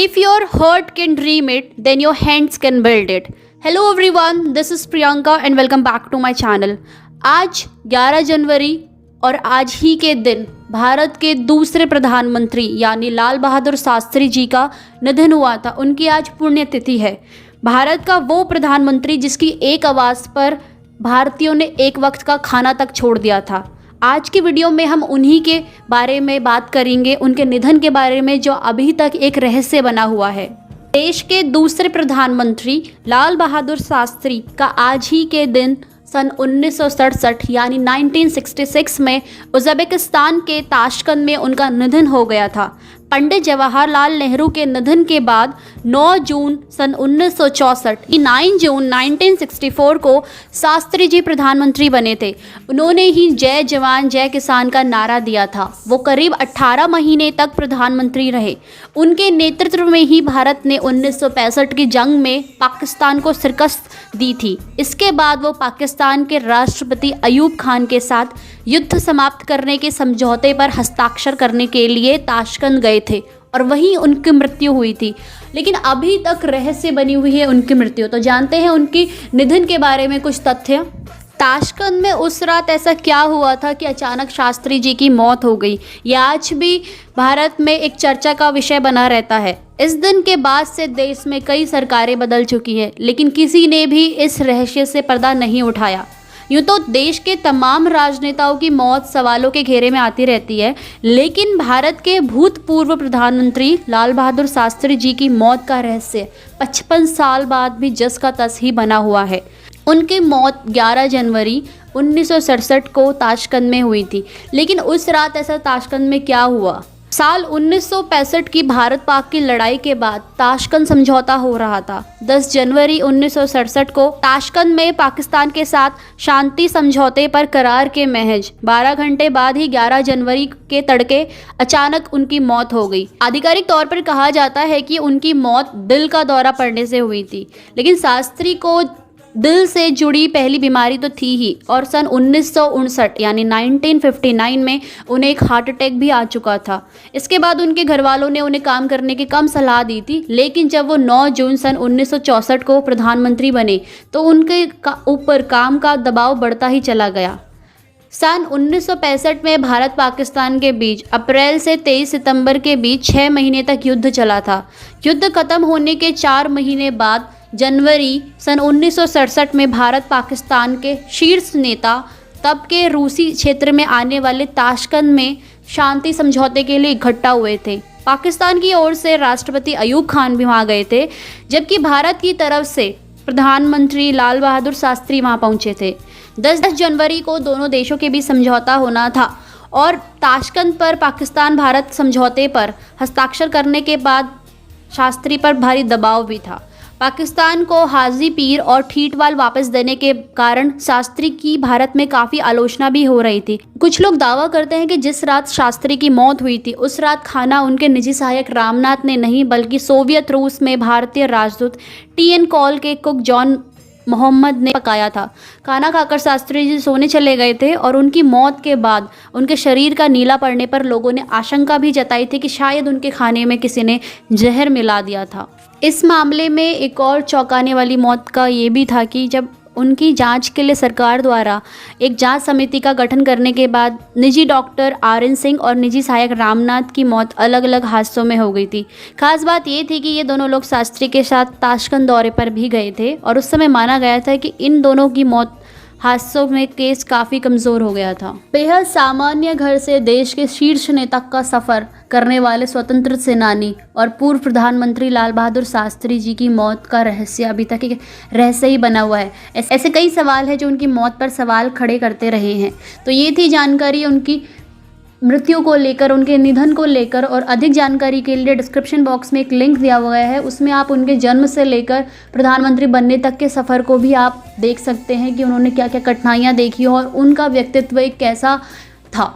If your heart can dream it, then your hands can build it. Hello everyone, this is Priyanka and welcome back to my channel. आज 11 जनवरी और आज ही के दिन भारत के दूसरे प्रधानमंत्री यानी लाल बहादुर शास्त्री जी का निधन हुआ था। उनकी आज पुण्यतिथि है। भारत का वो प्रधानमंत्री जिसकी एक आवाज़ पर भारतीयों ने एक वक्त का खाना तक छोड़ दिया था। आज की वीडियो में हम उन्हीं के बारे में बात करेंगे, उनके निधन के बारे में जो अभी तक एक रहस्य बना हुआ है। देश के दूसरे प्रधानमंत्री लाल बहादुर शास्त्री का आज ही के दिन सन 1967 यानी 1966 में उज़्बेकिस्तान के ताशकंद में उनका निधन हो गया था। पंडित जवाहरलाल नेहरू के निधन के बाद 9 जून सन 1964 9 जून 1964 को शास्त्री जी प्रधानमंत्री बने थे। उन्होंने ही जय जवान जय किसान का नारा दिया था। वो करीब 18 महीने तक प्रधानमंत्री रहे। उनके नेतृत्व में ही भारत ने 1965 की जंग में पाकिस्तान को शिकस्त दी थी। इसके बाद वो पाकिस्तान के राष्ट्रपति अयूब खान के साथ युद्ध समाप्त करने के समझौते पर हस्ताक्षर करने के लिए ताशकंद गए थे और वहीं उनकी मृत्यु हुई थी। लेकिन अभी तक रहस्य बनी हुई है उनकी मृत्यु। तो जानते हैं उनकी निधन के बारे में कुछ तथ्य। ताशकंद में उस रात ऐसा क्या हुआ था कि अचानक शास्त्री जी की मौत हो गई, यह आज भी भारत में एक चर्चा का विषय बना रहता है। इस दिन के बाद से देश में कई सरकारें बदल चुकी हैं, लेकिन किसी ने भी इस रहस्य से पर्दा नहीं उठाया। यूँ तो देश के तमाम राजनेताओं की मौत सवालों के घेरे में आती रहती है, लेकिन भारत के भूतपूर्व प्रधानमंत्री लाल बहादुर शास्त्री जी की मौत का रहस्य 55 साल बाद भी जस का तस ही बना हुआ है। उनकी मौत 11 जनवरी 1967 को ताशकंद में हुई थी। लेकिन उस रात ऐसा ताशकंद में क्या हुआ? साल 1965 की भारत पाक की लड़ाई के बाद ताशकंद समझौता हो रहा था। 10 जनवरी 1967 को ताशकंद में पाकिस्तान के साथ शांति समझौते पर करार के महज 12 घंटे बाद ही 11 जनवरी के तड़के अचानक उनकी मौत हो गई। आधिकारिक तौर पर कहा जाता है कि उनकी मौत दिल का दौरा पड़ने से हुई थी, लेकिन शास्त्री को दिल से जुड़ी पहली बीमारी तो थी ही और सन 1959 यानी 1959 में उन्हें एक हार्ट अटैक भी आ चुका था। इसके बाद उनके घर वालों ने उन्हें काम करने की कम सलाह दी थी, लेकिन जब वो 9 जून सन 1964 को प्रधानमंत्री बने तो उनके ऊपर काम का दबाव बढ़ता ही चला गया। सन 1965 में भारत पाकिस्तान के बीच अप्रैल से 23 सितंबर के बीच 6 महीने तक युद्ध चला था। युद्ध खत्म होने के 4 महीने बाद जनवरी सन 1967 में भारत पाकिस्तान के शीर्ष नेता तब के रूसी क्षेत्र में आने वाले ताशकंद में शांति समझौते के लिए इकट्ठा हुए थे। पाकिस्तान की ओर से राष्ट्रपति अयूब खान भी वहाँ गए थे, जबकि भारत की तरफ से प्रधानमंत्री लाल बहादुर शास्त्री वहाँ पहुँचे थे। 10 जनवरी को दोनों देशों के बीच समझौता होना था और ताशकंद पर पाकिस्तान भारत समझौते पर हस्ताक्षर करने के बाद शास्त्री पर भारी दबाव भी था। पाकिस्तान को हाजी पीर और ठीठवाल वापस देने के कारण शास्त्री की भारत में काफ़ी आलोचना भी हो रही थी। कुछ लोग दावा करते हैं कि जिस रात शास्त्री की मौत हुई थी उस रात खाना उनके निजी सहायक रामनाथ ने नहीं बल्कि सोवियत रूस में भारतीय राजदूत टी.एन. कॉल के कुक जॉन मोहम्मद ने पकाया था। खाना खाकर शास्त्री जी सोने चले गए थे और उनकी मौत के बाद उनके शरीर का नीला पड़ने पर लोगों ने आशंका भी जताई थी कि शायद उनके खाने में किसी ने जहर मिला दिया था। इस मामले में एक और चौंकाने वाली मौत का ये भी था कि जब उनकी जांच के लिए सरकार द्वारा एक जांच समिति का गठन करने के बाद निजी डॉक्टर आर.एन. सिंह और निजी सहायक रामनाथ की मौत अलग अलग हादसों में हो गई थी। खास बात ये थी कि ये दोनों लोग शास्त्री के साथ ताशकंद दौरे पर भी गए थे और उस समय माना गया था कि इन दोनों की मौत हादसों में केस काफ़ी कमज़ोर हो गया था। बेहद सामान्य घर से देश के शीर्ष नेता का सफ़र करने वाले स्वतंत्र सेनानी और पूर्व प्रधानमंत्री लाल बहादुर शास्त्री जी की मौत का रहस्य अभी तक एक रहस्य ही बना हुआ है। ऐसे कई सवाल हैं जो उनकी मौत पर सवाल खड़े करते रहे हैं। तो ये थी जानकारी उनकी मृत्यु को लेकर, उनके निधन को लेकर। और अधिक जानकारी के लिए डिस्क्रिप्शन बॉक्स में एक लिंक दिया हुआ है, उसमें आप उनके जन्म से लेकर प्रधानमंत्री बनने तक के सफ़र को भी आप देख सकते हैं कि उन्होंने क्या क्या कठिनाइयाँ देखी और उनका व्यक्तित्व एक कैसा था।